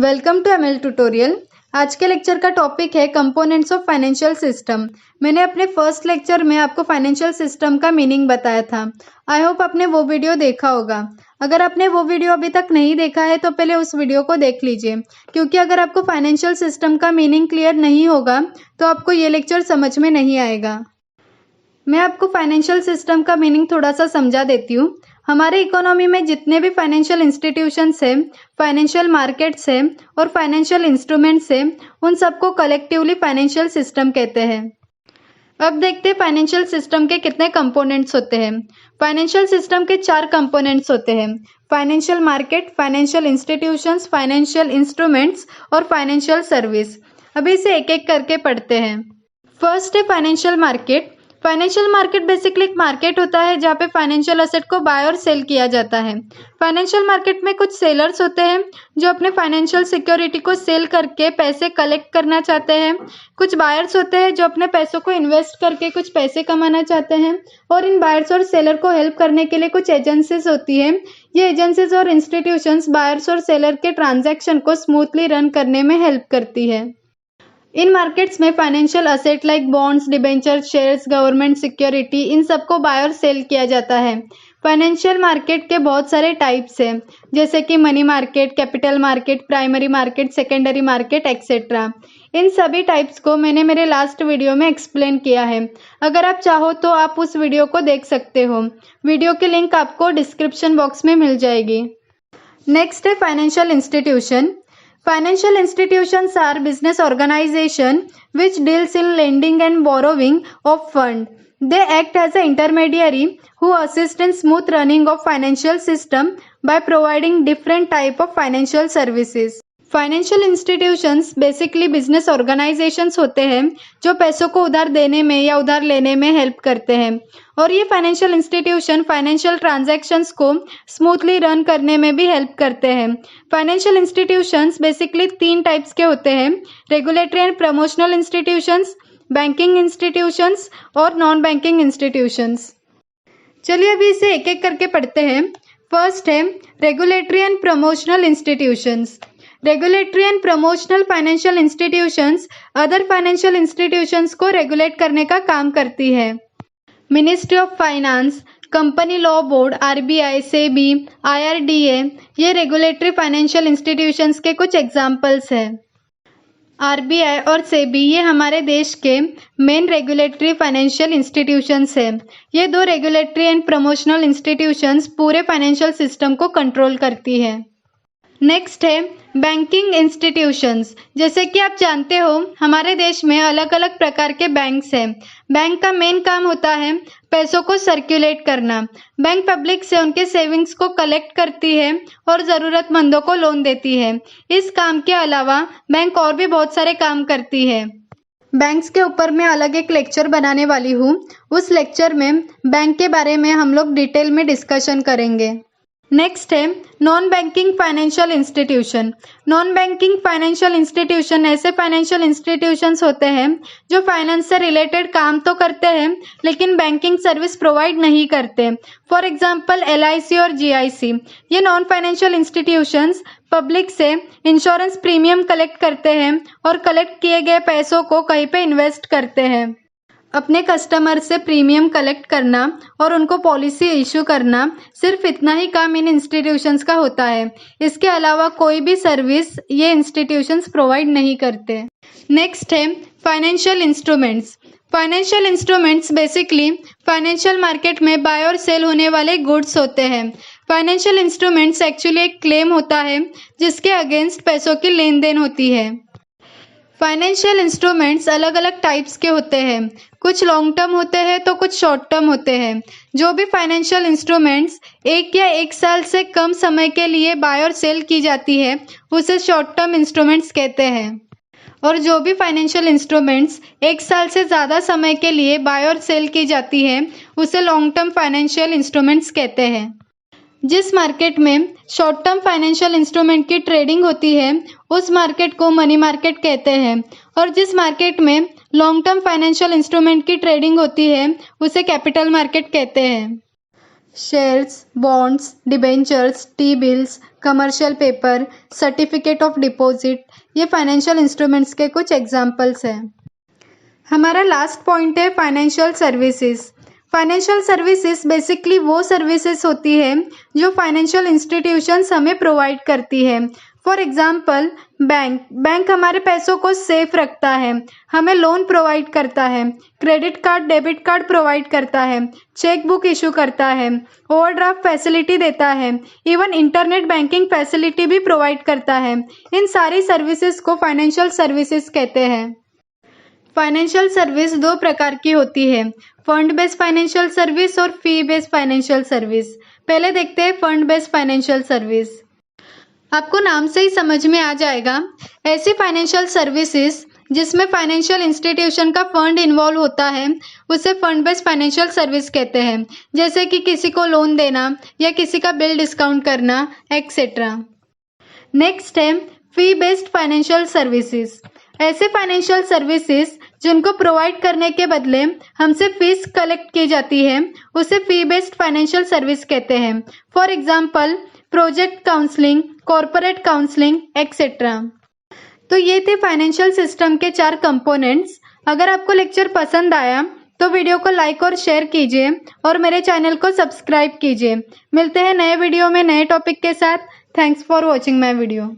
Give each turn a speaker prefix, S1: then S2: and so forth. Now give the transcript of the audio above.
S1: Welcome to ML tutorial. आज के lecture का टॉपिक है कंपोनेंट्स ऑफ फाइनेंशियल सिस्टम। मैंने अपने फर्स्ट लेक्चर में आपको फाइनेंशियल सिस्टम का मीनिंग बताया था। आई होप आपने वो वीडियो देखा होगा। अगर आपने वो वीडियो अभी तक नहीं देखा है तो पहले उस वीडियो को देख लीजिए, क्योंकि अगर आपको फाइनेंशियल सिस्टम का मीनिंग क्लियर नहीं होगा तो आपको ये लेक्चर समझ में नहीं आएगा। मैं आपको फाइनेंशियल सिस्टम का मीनिंग थोड़ा सा समझा देती हूँ। हमारे इकोनॉमी में जितने भी फाइनेंशियल इंस्टीट्यूशंस हैं, फाइनेंशियल मार्केट्स हैं और फाइनेंशियल इंस्ट्रूमेंट्स हैं, उन सबको कलेक्टिवली फाइनेंशियल सिस्टम कहते हैं। अब देखते हैं फाइनेंशियल सिस्टम के कितने कंपोनेंट्स होते हैं। फाइनेंशियल सिस्टम के 4 कंपोनेंट्स होते हैं: financial market, financial institutions, financial instruments और फाइनेंशियल सर्विस। अभी इसे एक एक करके पढ़ते हैं। फर्स्ट है financial market. Financial market basically एक मार्केट होता है जहाँ पे फाइनेंशियल असेट को बाय और सेल किया जाता है। फाइनेंशियल मार्केट में कुछ सेलर्स होते हैं जो अपने फाइनेंशियल सिक्योरिटी को सेल करके पैसे कलेक्ट करना चाहते हैं। कुछ बायर्स होते हैं जो अपने पैसों को इन्वेस्ट करके कुछ पैसे कमाना चाहते हैं। और इन बायर्स और सेलर को हेल्प करने के लिए कुछ एजेंसीज होती है। ये एजेंसीज और इंस्टीट्यूशंस बायर्स और सेलर के ट्रांजैक्शन को स्मूथली रन करने में हेल्प करती है। इन मार्केट्स में financial asset like bonds, debenture, shares, government security, इन सबको बाय और सेल किया जाता है। फाइनेंशियल मार्केट के बहुत सारे टाइप्स हैं, जैसे कि money market, capital market, primary market, secondary market etcetera. इन सभी टाइप्स को मैंने मेरे लास्ट वीडियो में एक्सप्लेन किया है। अगर आप चाहो तो आप उस वीडियो को देख सकते हो। वीडियो की लिंक आपको डिस्क्रिप्शन बॉक्स में मिल जाएगी। नेक्स्ट है financial institution. Financial institutions are business organization which deals in lending and borrowing of fund. They act as an intermediary who assist in smooth running of financial system by providing different type of financial services. Financial institutions basically business organisations होते हैं जो पैसों को उधार देने में या उधार लेने में हेल्प करते हैं। और ये फाइनेंशियल इंस्टीट्यूशन फाइनेंशियल ट्रांजैक्शंस को स्मूथली रन करने में भी हेल्प करते हैं। फाइनेंशियल इंस्टीट्यूशंस बेसिकली 3 टाइप्स के होते हैं: regulatory and promotional institutions, banking institutions और नॉन बैंकिंग इंस्टीट्यूशंस। चलिए अभी इसे एक एक करके पढ़ते हैं। फर्स्ट है regulatory and promotional institutions. Regulatory and promotional financial institutions other financial institutions को रेगुलेट करने का काम करती है। Ministry of finance, company law board, RBI, SEBI, IRDA, ये रेगुलेटरी फाइनेंशियल इंस्टीट्यूशंस के कुछ एग्जाम्पल्स हैं। आरबीआई और सेबी ये हमारे देश के मेन रेगुलेटरी फाइनेंशियल इंस्टीट्यूशंस हैं। ये 2 रेगुलेटरी एंड प्रमोशनल इंस्टीट्यूशंस पूरे फाइनेंशियल सिस्टम को कंट्रोल करती है। नेक्स्ट है बैंकिंग इंस्टीट्यूशंस। जैसे कि आप जानते हो हमारे देश में अलग अलग प्रकार के बैंक्स हैं। बैंक का मेन काम होता है पैसों को सर्कुलेट करना। बैंक पब्लिक से उनके सेविंग्स को कलेक्ट करती है और ज़रूरतमंदों को लोन देती है। इस काम के अलावा बैंक और भी बहुत सारे काम करती है। बैंक्स के ऊपर मैं अलग एक लेक्चर बनाने वाली हूँ। उस लेक्चर में बैंक के बारे में हम लोग डिटेल में डिस्कशन करेंगे। नेक्स्ट है non banking financial institution. Non banking financial institution ऐसे फाइनेंशियल इंस्टीट्यूशंस होते हैं जो फाइनेंस से रिलेटेड काम तो करते हैं लेकिन बैंकिंग सर्विस प्रोवाइड नहीं करते। फॉर एग्जांपल एलआईसी और जीआईसी। ये नॉन फाइनेंशियल इंस्टीट्यूशंस पब्लिक से इंश्योरेंस प्रीमियम कलेक्ट करते हैं और कलेक्ट किए गए पैसों को कहीं पे इन्वेस्ट करते हैं। अपने कस्टमर से प्रीमियम कलेक्ट करना और उनको पॉलिसी इशू करना, सिर्फ इतना ही काम इन इंस्टीट्यूशंस का होता है। इसके अलावा कोई भी सर्विस ये इंस्टीट्यूशंस प्रोवाइड नहीं करते। नेक्स्ट है financial instruments. Financial instruments basically financial market में बाय और सेल होने वाले गुड्स होते हैं। फाइनेंशियल इंस्ट्रूमेंट्स एक्चुअली एक क्लेम होता है जिसके अगेंस्ट पैसों की लेन देन होती है। फाइनेंशियल इंस्ट्रूमेंट्स अलग अलग टाइप्स के होते हैं। कुछ लॉन्ग टर्म होते हैं तो कुछ शॉर्ट टर्म होते हैं। जो भी फाइनेंशियल इंस्ट्रूमेंट्स 1 या 1 साल से कम समय के लिए बाय और सेल की जाती है उसे शॉर्ट टर्म इंस्ट्रूमेंट्स कहते हैं। और जो भी फाइनेंशियल इंस्ट्रूमेंट्स 1 साल से ज़्यादा समय के लिए बाय और सेल की जाती है उसे लॉन्ग टर्म फाइनेंशियल इंस्ट्रूमेंट्स कहते हैं। जिस मार्केट में शॉर्ट टर्म फाइनेंशियल इंस्ट्रूमेंट की ट्रेडिंग होती है उस मार्केट को मनी मार्केट कहते हैं। और जिस मार्केट में लॉन्ग टर्म फाइनेंशियल इंस्ट्रूमेंट की ट्रेडिंग होती है उसे कैपिटल मार्केट कहते हैं। Shares, bonds, debentures, T bills, commercial paper, certificate of deposit, ये फाइनेंशियल इंस्ट्रूमेंट्स के कुछ एग्जाम्पल्स हैं। हमारा लास्ट पॉइंट है financial services. Financial services basically वो सर्विसेज होती है जो फाइनेंशियल इंस्टीट्यूशंस हमें प्रोवाइड करती है। फॉर एग्जांपल बैंक हमारे पैसों को सेफ रखता है, हमें लोन प्रोवाइड करता है, credit card debit card provide करता है, चेक बुक इशू करता है, ओवरड्राफ्ट फैसिलिटी देता है, इवन इंटरनेट बैंकिंग फैसिलिटी भी प्रोवाइड करता है। इन सारी सर्विसेज को फाइनेंशियल सर्विसेज कहते हैं। फाइनेंशियल सर्विस दो प्रकार की होती है, फंड बेस्ड फाइनेंशियल सर्विस और फी बेस्ड फाइनेंशियल सर्विस। पहले देखते हैं फंड बेस्ड फाइनेंशियल सर्विस। आपको नाम से ही समझ में आ जाएगा, ऐसी फाइनेंशियल सर्विसेज जिसमें फाइनेंशियल इंस्टीट्यूशन का फंड इन्वॉल्व होता है उसे फंड बेस्ड फाइनेंशियल सर्विस कहते हैं, जैसे कि किसी को लोन देना या किसी का बिल डिस्काउंट करना एक्सेट्रा। नेक्स्ट है फी बेस्ड फाइनेंशियल सर्विसेज। ऐसे फाइनेंशियल सर्विसेज जिनको प्रोवाइड करने के बदले हमसे फीस कलेक्ट की जाती है उसे फी बेस्ड फाइनेंशियल सर्विस कहते हैं। For example project counselling, corporate counselling etcetera. तो ये थे फाइनेंशियल सिस्टम के 4 कंपोनेंट्स। अगर आपको लेक्चर पसंद आया तो वीडियो को लाइक और शेयर कीजिए और मेरे चैनल को सब्सक्राइब कीजिए। मिलते हैं नए वीडियो में नए टॉपिक के साथ। Thanks for watching my video.